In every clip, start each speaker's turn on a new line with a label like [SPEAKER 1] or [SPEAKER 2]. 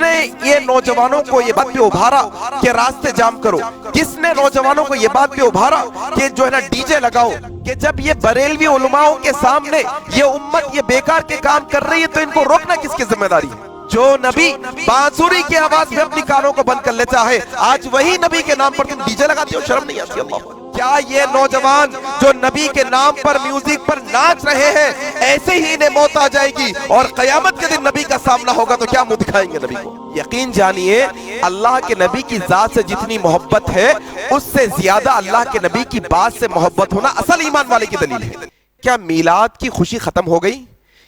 [SPEAKER 1] نے یہ نوجوانوں کو یہ بات پہ ابھارا کہ راستے جام کرو؟ کس نے نوجوانوں کو یہ بات پہ ابھارا کہ جو ہے نا ڈی جے لگاؤ؟ کہ جب یہ بریلوی علماء کے سامنے یہ امت یہ بیکار کے کام کر رہی ہے تو ان کو روکنا کس کی ذمہ داری ہے؟ جو نبی بانسری کی آواز میں اپنی کانوں کو بند کر لیتا ہے، آج وہی نبی کے نام پر تم ڈی جے لگاتے ہو؟ شرم نہیں آتی؟ اللہ، کیا یہ نوجوان جو نبی کے نام پر میوزک پر ناچ رہے ہیں ایسے ہی انہیں موت آ جائے گی اور قیامت کے دن نبی کا سامنا ہوگا تو کیا منہ دکھائیں گے نبی کو؟ یقین جانیے اللہ کے نبی کی ذات سے جتنی محبت ہے اس سے زیادہ اللہ کے نبی کی بات سے محبت ہونا اصل ایمان والے کی دلیل ہے۔ کیا میلاد کی خوشی ختم ہو گئی؟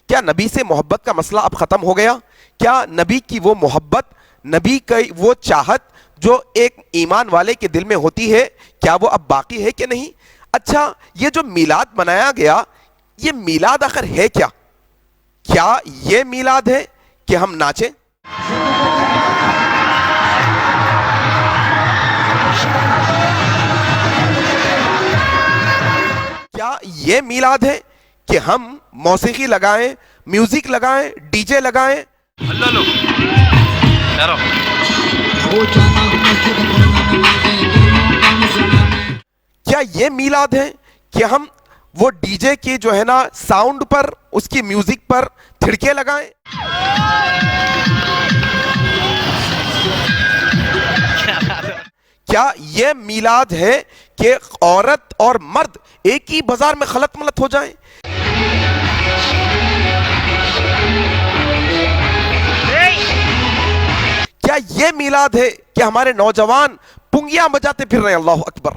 [SPEAKER 1] کیا نبی سے محبت کا مسئلہ اب ختم ہو گیا؟ کیا نبی کی وہ محبت، نبی کی وہ چاہت جو ایک ایمان والے کے دل میں ہوتی ہے، کیا وہ اب باقی ہے کہ نہیں؟ اچھا، یہ جو میلاد منایا گیا، یہ میلاد آخر ہے کیا؟ کیا یہ میلاد ہے کہ ہم ناچیں؟ کیا یہ میلاد ہے کہ ہم موسیقی لگائیں، میوزک لگائیں، ڈی جے لگائیں؟ کیا یہ میلاد ہے کہ ہم وہ ڈی جے کی جو ہے نا ساؤنڈ پر، اس کی میوزک پر تھڑکے لگائیں؟ کیا یہ میلاد ہے کہ عورت اور مرد ایک ہی بازار میں خلط ملط ہو جائیں؟ کیا یہ میلاد ہے کہ ہمارے نوجوان پنگیاں بجاتے پھر رہے ہیں؟ اللہ اکبر!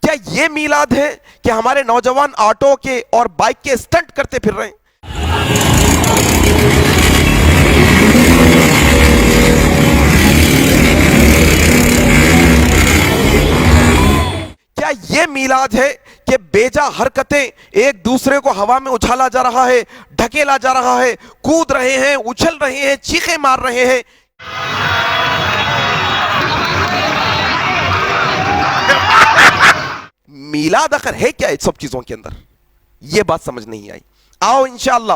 [SPEAKER 1] کیا یہ میلاد ہے کہ ہمارے نوجوان آٹو کے اور بائک کے اسٹنٹ کرتے پھر رہے ہیں؟ کیا یہ میلاد ہے کہ بیجا حرکتیں ایک دوسرے کو ہوا میں اچھالا جا رہا ہے، ڈھکیلا جا رہا ہے، کود رہے ہیں، اچھل رہے ہیں، چیخیں مار رہے ہیں؟ میلاد آخر ہے کیا اس سب چیزوں کے اندر؟ یہ بات سمجھ نہیں آئی۔ آؤ انشاءاللہ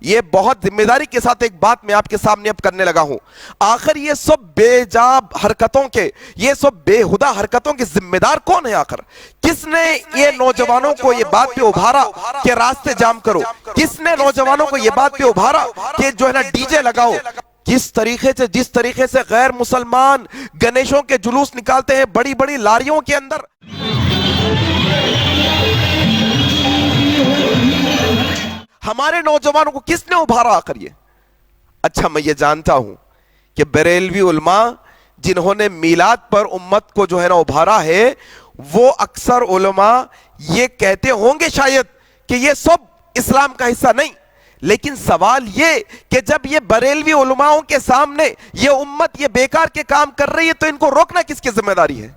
[SPEAKER 1] یہ بہت ذمہ داری کے ساتھ ایک بات میں آپ کے سامنے اب کرنے لگا ہوں۔ آخر یہ سب بے جا حرکتوں کے، یہ سب بے ہدہ حرکتوں کے ذمہ دار کون ہے؟ آخر کس نے یہ نوجوانوں کو یہ بات پہ ابھارا کہ راستے جام کرو؟ کس نے نوجوانوں کو یہ بات پہ ابھارا کہ جو ہے نا ڈی جے لگاؤ؟ جس طریقے سے غیر مسلمان گنیشوں کے جلوس نکالتے ہیں بڑی بڑی لاریوں کے اندر، ہمارے نوجوانوں کو کس نے ابھارا آخر یہ؟ اچھا، میں یہ جانتا ہوں کہ بریلوی علماء جنہوں نے میلاد پر امت کو جو ہے نا ابھارا ہے، وہ اکثر علماء یہ کہتے ہوں گے شاید کہ یہ سب اسلام کا حصہ نہیں، لیکن سوال یہ کہ جب یہ بریلوی علماءوں کے سامنے یہ امت یہ بیکار کے کام کر رہی ہے تو ان کو روکنا کس کی ذمہ داری ہے؟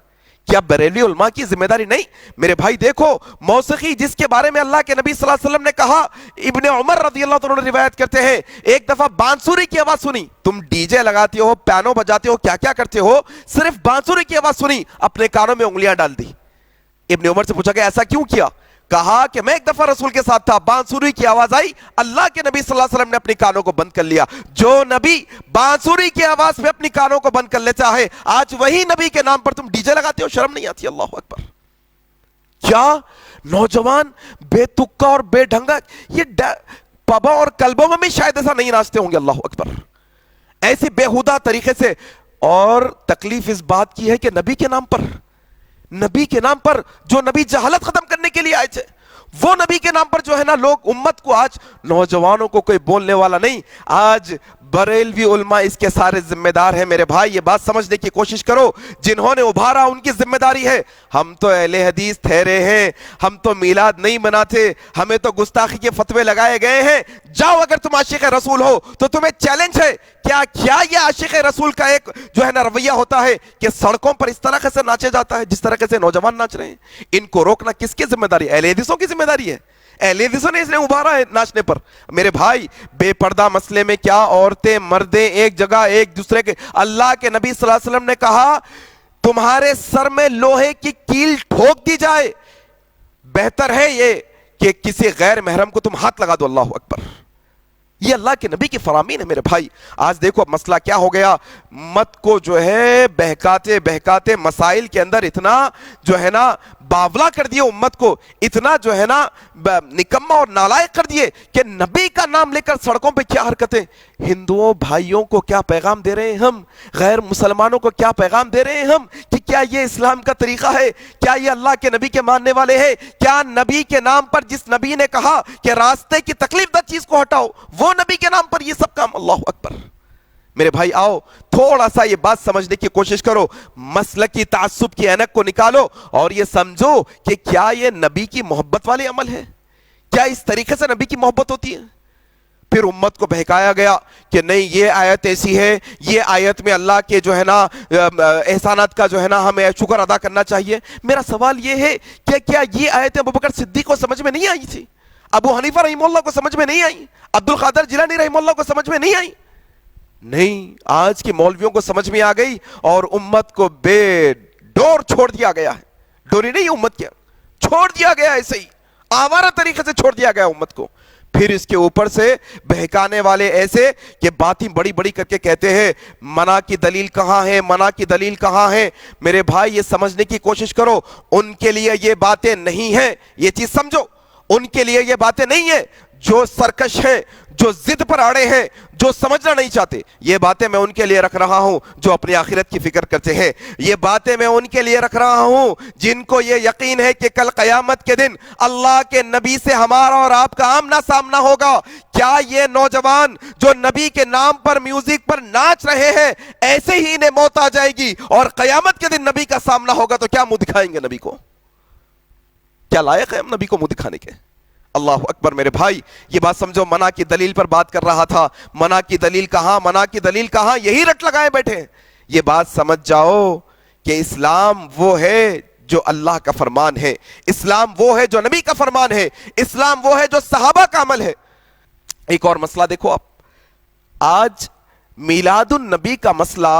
[SPEAKER 1] کیا بریلوی علماء کی ذمہ داری نہیں؟ میرے بھائی دیکھو، موسیقی جس کے بارے میں اللہ کے نبی صلی اللہ علیہ وسلم نے کہا، ابن عمر رضی اللہ عنہ روایت کرتے ہیں، ایک دفعہ بانسری کی آواز سنی، تم ڈی جے لگاتے ہو، پیانو بجاتے ہو، کیا کیا کرتے ہو، صرف بانسری کی آواز سنی، اپنے کانوں میں انگلیاں ڈال دی۔ ابن عمر سے پوچھا کہ ایسا کیوں کیا؟ کہا کہ میں ایک دفعہ رسول کے ساتھ تھا، بانسری کی آواز آئی، اللہ کے نبی صلی اللہ علیہ وسلم نے اپنی کانوں کو بند کر لیا۔ جو نبی بانسری کی آواز پہ اپنی کانوں کو بند کر لیتا ہے، آج وہی نبی کے نام پر تم ڈی جے لگاتے ہو؟ شرم نہیں آتی؟ اللہ اکبر! کیا نوجوان بے تکا اور بے ڈھنگا یہ پبوں اور کلبوں میں بھی شاید ایسا نہیں ناچتے ہوں گے؟ اللہ اکبر! ایسے بےہودہ طریقے سے۔ اور تکلیف اس بات کی ہے کہ نبی کے نام پر جو نبی جہالت ختم کرنے کے لیے آئے تھے، وہ نبی کے نام پر جو ہے نا لوگ امت کو، آج نوجوانوں کو کوئی بولنے والا نہیں، آج بریلوی علماء اس کے سارے ذمہ دار ہیں۔ میرے بھائی یہ بات سمجھنے کی کوشش کرو، جنہوں نے ابھارا ان کی ذمہ داری ہے۔ ہم تو اہل حدیث ٹھہرے ہیں، ہم تو میلاد نہیں مناتے، ہمیں تو گستاخی کے فتوے لگائے گئے ہیں۔ جاؤ، اگر تم عاشق رسول ہو تو تمہیں چیلنج ہے، کیا یہ عاشق رسول کا ایک جو ہے نا رویہ ہوتا ہے کہ سڑکوں پر اس طرح سے ناچے جاتا ہے جس طرح سے نوجوان ناچ رہے ہیں؟ ان کو روکنا کس کی ذمہ داری ہے؟ اہل حدیثوں کی ذمہ داری ہے۔ اہل حدیثوں نے اس نے ابھارا ہے ناچنے پر۔ میرے بھائی بے پردہ مسئلے میں کیا عورتیں مردیں ایک جگہ ایک دوسرے کے، اللہ کے نبی صلی اللہ علیہ وسلم نے کہا تمہارے سر میں لوہے کی کیل ٹھوک دی جائے، بہتر ہے یہ کہ کسی غیر محرم کو تم ہاتھ لگا دو، اللہ اکبر. یہ اللہ کے نبی کی فرامین ہے میرے بھائی. آج دیکھو مسئلہ کیا ہو گیا، امت کو جو ہے بہکاتے بہکاتے مسائل کے اندر اتنا جو ہے نا باولا کر دیے، امت کو اتنا جو ہے نا نکما اور نالائق کر دیے کہ نبی کا نام لے کر سڑکوں پہ کیا حرکتیں. ہندوؤں بھائیوں کو کیا پیغام دے رہے ہیں ہم، غیر مسلمانوں کو کیا پیغام دے رہے ہیں ہم کہ کیا یہ اسلام کا طریقہ ہے؟ کیا یہ اللہ کے نبی کے ماننے والے ہیں؟ کیا نبی کے نام پر، جس نبی نے کہا کہ راستے کی تکلیف دہ چیز کو ہٹاؤ، وہ نبی کے نام پر یہ سب کام؟ اللہ اکبر. میرے بھائی آؤ تھوڑا سا یہ بات سمجھنے کی کوشش کرو، مسلکی تعصب کی اینک کو نکالو اور یہ سمجھو کہ کیا یہ نبی کی محبت والے عمل ہے؟ کیا اس طریقے سے نبی کی محبت ہوتی ہے؟ پھر امت کو بہکایا گیا کہ نہیں یہ آیت ایسی ہے، یہ آیت میں اللہ کے جو ہے نا احسانات کا جو ہے نا ہمیں شکر ادا کرنا چاہیے. میرا سوال یہ ہے کہ کیا یہ آیتیں ابوبکر صدیق کو سمجھ میں نہیں آئی تھی؟ ابو حنیفہ رحمہ اللہ کو سمجھ میں نہیں آئی؟ عبد القادر جیلانی رحمہ اللہ کو سمجھ میں نہیں آئی؟ نہیں، آج کی مولویوں کو سمجھ میں آ گئی اور امت کو بے ڈور چھوڑ دیا گیا ہے. ڈوری نہیں امت کیا، چھوڑ دیا گیا ایسے ہی آوارہ طریقے سے چھوڑ دیا گیا امت کو. پھر اس کے اوپر سے بہکانے والے ایسے کہ باتیں بڑی بڑی کر کے کہتے ہیں منع کی دلیل کہاں ہے، منع کی دلیل کہاں ہے. میرے بھائی یہ سمجھنے کی کوشش کرو، ان کے لیے یہ باتیں نہیں ہیں. یہ چیز سمجھو، ان کے لیے یہ باتیں نہیں ہیں. جو سرکش ہیں، جو ضد پر اڑے ہیں، جو سمجھنا نہیں چاہتے، یہ باتیں میں ان کے لیے رکھ رہا ہوں جو اپنی آخرت کی فکر کرتے ہیں. یہ باتیں میں ان کے لیے رکھ رہا ہوں جن کو یہ یقین ہے کہ کل قیامت کے دن اللہ کے نبی سے ہمارا اور آپ کا آمنا سامنا ہوگا. کیا یہ نوجوان جو نبی کے نام پر میوزک پر ناچ رہے ہیں ایسے ہی انہیں موت آ جائے گی اور قیامت کے دن نبی کا سامنا ہوگا تو کیا منہ دکھائیں گے نبی کو؟ کیا لائق ہے ہم نبی کو منہ دکھانے کے؟ اللہ اکبر. میرے بھائی یہ بات سمجھو، منع کی دلیل پر بات کر رہا تھا. منع کی دلیل کہاں، منع کی دلیل کہاں، یہی رٹ لگائے بیٹھے ہیں. یہ بات سمجھ جاؤ کہ اسلام وہ ہے جو اللہ کا فرمان ہے، اسلام وہ ہے جو نبی کا فرمان ہے، اسلام وہ ہے جو صحابہ کا عمل ہے. ایک اور مسئلہ دیکھو آپ، آج میلاد النبی کا مسئلہ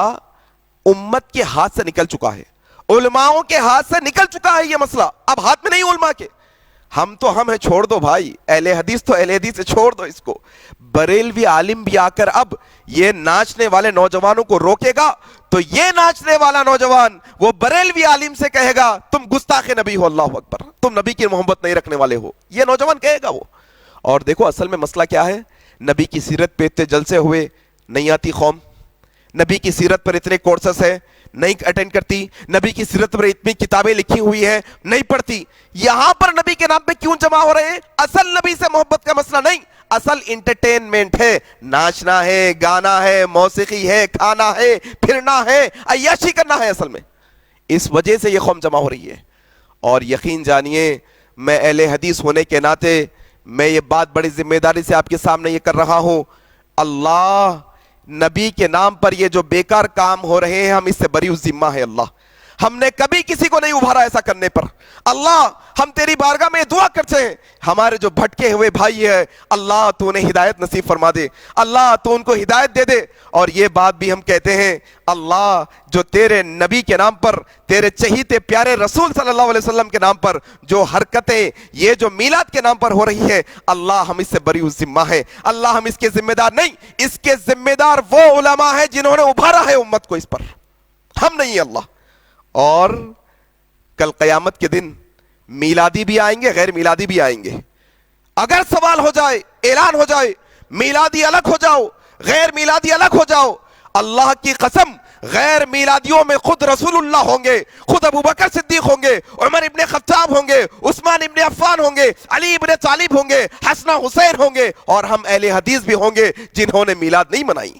[SPEAKER 1] امت کے ہاتھ سے نکل چکا ہے، علماؤں کے ہاتھ سے نکل چکا ہے. یہ مسئلہ اب ہاتھ میں نہیں علماء کے. ہم تو ہم ہیں، چھوڑ دو بھائی، اہل حدیث تو اہل حدیث سے چھوڑ دو اس کو. بریلوی عالم بھی آ کر اب یہ ناچنے والے نوجوانوں کو روکے گا تو یہ ناچنے والا نوجوان وہ بریلوی عالم سے کہے گا تم گستاخ نبی ہو، اللہ اکبر، تم نبی کی محبت نہیں رکھنے والے ہو. یہ نوجوان کہے گا وہ. اور دیکھو اصل میں مسئلہ کیا ہے، نبی کی سیرت پہ اتنے جلسے ہوئے، نہیں آتی قوم. نبی کی سیرت پر اتنے کورسز ہیں، نہیں اٹینڈ کرتی. نبی کی سیرت پر اتنی کتابیں لکھی ہوئی ہیں، نہیں پڑھتی. یہاں پر نبی کے نام پہ کیوں جمع ہو رہے ہیں؟ اصل نبی سے محبت کا مسئلہ نہیں، اصل انٹرٹینمنٹ ہے، ناچنا ہے، گانا ہے، موسیقی ہے، کھانا ہے، پھرنا ہے، عیاشی کرنا ہے اصل میں. اس وجہ سے یہ قوم جمع ہو رہی ہے. اور یقین جانیے میں اہل حدیث ہونے کے ناطے میں یہ بات بڑی ذمہ داری سے آپ کے سامنے یہ کر رہا ہوں. اللہ نبی کے نام پر یہ جو بیکار کام ہو رہے ہیں ہم اس سے بری ذمہ ہے. اللہ ہم نے کبھی کسی کو نہیں ابھارا ایسا کرنے پر. اللہ ہم تیری بارگاہ میں دعا کرتے ہیں ہمارے جو بھٹکے ہوئے بھائی ہیں اللہ تو انہیں ہدایت نصیب فرما دے، اللہ تو ان کو ہدایت دے دے. اور یہ بات بھی ہم کہتے ہیں اللہ جو تیرے نبی کے نام پر، تیرے چہیتے پیارے رسول صلی اللہ علیہ وسلم کے نام پر جو حرکتیں یہ جو میلاد کے نام پر ہو رہی ہے اللہ ہم اس سے بری ذمہ ہے. اللہ ہم اس کے ذمہ دار نہیں، اس کے ذمہ دار وہ علماء ہیں جنہوں نے ابھارا ہے امت کو اس پر، ہم نہیں. اللہ اور کل قیامت کے دن میلادی بھی آئیں گے، غیر میلادی بھی آئیں گے. اگر سوال ہو جائے، اعلان ہو جائے میلادی الگ ہو جاؤ، غیر میلادی الگ ہو جاؤ، اللہ کی قسم غیر میلادیوں میں خود رسول اللہ ہوں گے، خود ابوبکر صدیق ہوں گے، عمر ابن خطاب ہوں گے، عثمان ابن عفان ہوں گے، علی ابن طالب ہوں گے، حسن حسین ہوں گے، اور ہم اہل حدیث بھی ہوں گے جنہوں نے میلاد نہیں منائی.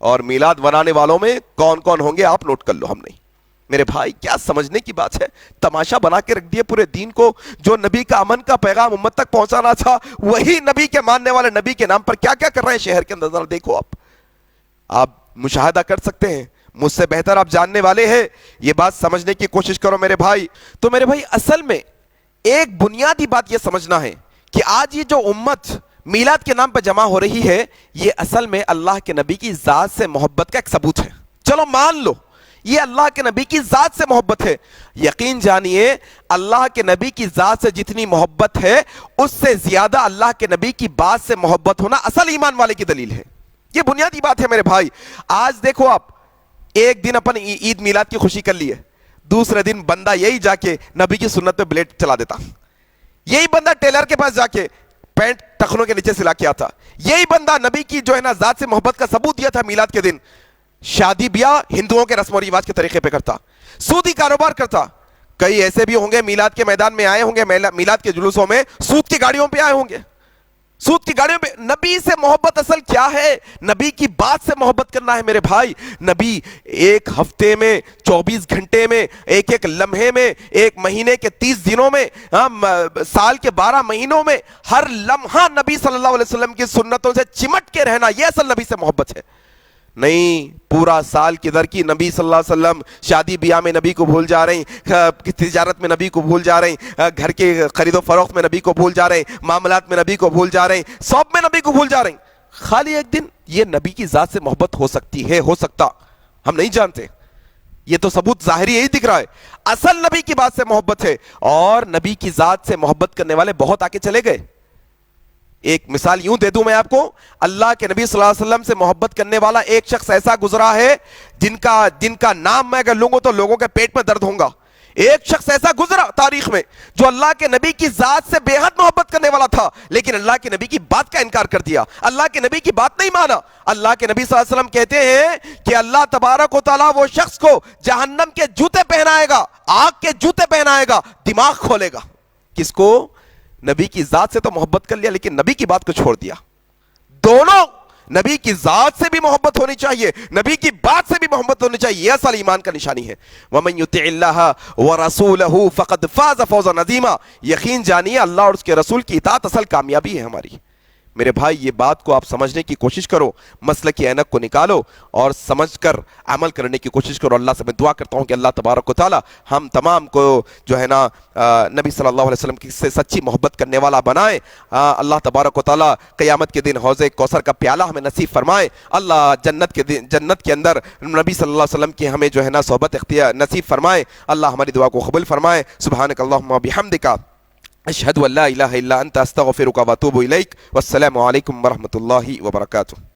[SPEAKER 1] اور میلاد منانے والوں میں کون کون ہوں گے آپ نوٹ کر لو. ہم نہیں. میرے بھائی کیا سمجھنے کی بات ہے، تماشا بنا کے رکھ دیے پورے دین کو. جو نبی کا امن کا پیغام امت تک پہنچانا تھا وہی نبی کے ماننے والے نبی کے نام پر کیا کیا کر رہے ہیں شہر کے اندر. ذرا دیکھو آپ مشاہدہ کر سکتے ہیں، مجھ سے بہتر آپ جاننے والے ہیں. یہ بات سمجھنے کی کوشش کرو میرے بھائی. تو میرے بھائی اصل میں ایک بنیادی بات یہ سمجھنا ہے کہ آج یہ جو امت میلاد کے نام پر جمع ہو رہی ہے یہ اصل میں اللہ کے نبی کی ذات سے محبت کا ایک ثبوت ہے. چلو مان لو یہ اللہ کے نبی کی ذات سے محبت ہے. یقین جانیے اللہ کے نبی کی ذات سے جتنی محبت ہے اس سے زیادہ اللہ کے نبی کی بات سے محبت ہونا اصل ایمان والے کی دلیل ہے. یہ بنیادی بات ہے میرے بھائی. آج دیکھو آپ ایک دن اپن عید میلاد کی خوشی کر لی ہے, دوسرے دن بندہ یہی جا کے نبی کی سنت پہ بلیڈ چلا دیتا, یہی بندہ ٹیلر کے پاس جا کے پینٹ ٹخنوں کے نیچے سلا کے آتا, یہی بندہ نبی کی جو ہے نا ذات سے محبت کا ثبوت دیا تھا میلاد کے دن شادی بیاہ ہندوؤں کے رسم و رواج کے طریقے پہ کرتا, سودی کاروبار کرتا. کئی ایسے بھی ہوں گے میلاد کے میدان میں آئے ہوں گے, میلاد کے جلوسوں میں سود کی گاڑیوں پہ آئے ہوں گے, سود کی گاڑیوں پہ. نبی سے محبت اصل کیا ہے؟ نبی کی بات سے محبت کرنا ہے میرے بھائی. نبی ایک ہفتے میں 24 گھنٹے میں ایک ایک لمحے میں ایک مہینے کے 30 دنوں میں سال کے 12 مہینوں میں ہر لمحہ نبی صلی اللہ علیہ وسلم کی سنتوں سے چمٹ کے رہنا, یہ اصل نبی سے محبت ہے. نہیں پورا سال کدھر کی نبی صلی اللہ علیہ وسلم شادی بیاہ میں نبی کو بھول جا رہے ہیں, تجارت میں نبی کو بھول جا رہے ہیں, گھر کے خرید و فروخت میں نبی کو بھول جا رہے ہیں, معاملات میں نبی کو بھول جا رہے ہیں, سب میں نبی کو بھول جا رہے ہیں. خالی ایک دن یہ نبی کی ذات سے محبت ہو سکتی ہے, ہو سکتا, ہم نہیں جانتے, یہ تو ثبوت ظاہری یہی دکھ رہا ہے. اصل نبی کی بات سے محبت ہے, اور نبی کی ذات سے محبت کرنے والے بہت آگے چلے گئے. ایک مثال یوں دے دوں میں آپ کو, اللہ کے نبی صلی اللہ علیہ وسلم سے محبت کرنے والا ایک شخص ایسا گزرا ہے جن کا نام میں اگر لوں تو لوگوں کے پیٹ میں درد ہوگا. ایک شخص ایسا گزرا تاریخ میں جو اللہ کے نبی کی ذات سے بے حد محبت کرنے والا تھا, لیکن اللہ کے نبی کی بات کا انکار کر دیا, اللہ کے نبی کی بات نہیں مانا. اللہ کے نبی صلی اللہ علیہ وسلم کہتے ہیں کہ اللہ تبارک و تعالیٰ وہ شخص کو جہنم کے جوتے پہنائے گا, آگ کے جوتے پہنائے گا, دماغ کھولے گا. کس کو؟ نبی کی ذات سے تو محبت کر لیا لیکن نبی کی بات کو چھوڑ دیا. دونوں, نبی کی ذات سے بھی محبت ہونی چاہیے, نبی کی بات سے بھی محبت ہونی چاہیے, یہ اصل ایمان کا نشانی ہے. وَمَن يُطِعِ اللَّهَ وَرَسُولَهُ فَقَدْ فَازَ فَوْزًا عَظِيمًا. یقین جانیے اللہ اور اس کے رسول کی اطاعت اصل کامیابی ہے ہماری. میرے بھائی یہ بات کو آپ سمجھنے کی کوشش کرو, مسلک کی اینک کو نکالو اور سمجھ کر عمل کرنے کی کوشش کرو. اللہ سے میں دعا کرتا ہوں کہ اللہ تبارک و تعالی ہم تمام کو جو ہے نا نبی صلی اللہ علیہ وسلم سے سچی محبت کرنے والا بنائے. اللہ تبارک و تعالی قیامت کے دن حوض کوثر کا پیالہ ہمیں نصیب فرمائے. اللہ جنت کے اندر نبی صلی اللہ علیہ وسلم کی ہمیں جو ہے نا صحبت اختیار نصیب فرمائے. اللہ ہماری دعا کو قبول فرمائے. سبحانک اللہم و بحمدک اشہد ان لا الہ الا انت استغفرک و اتوب الیک. والسلام علیکم ورحمۃ اللہ وبرکاتہ.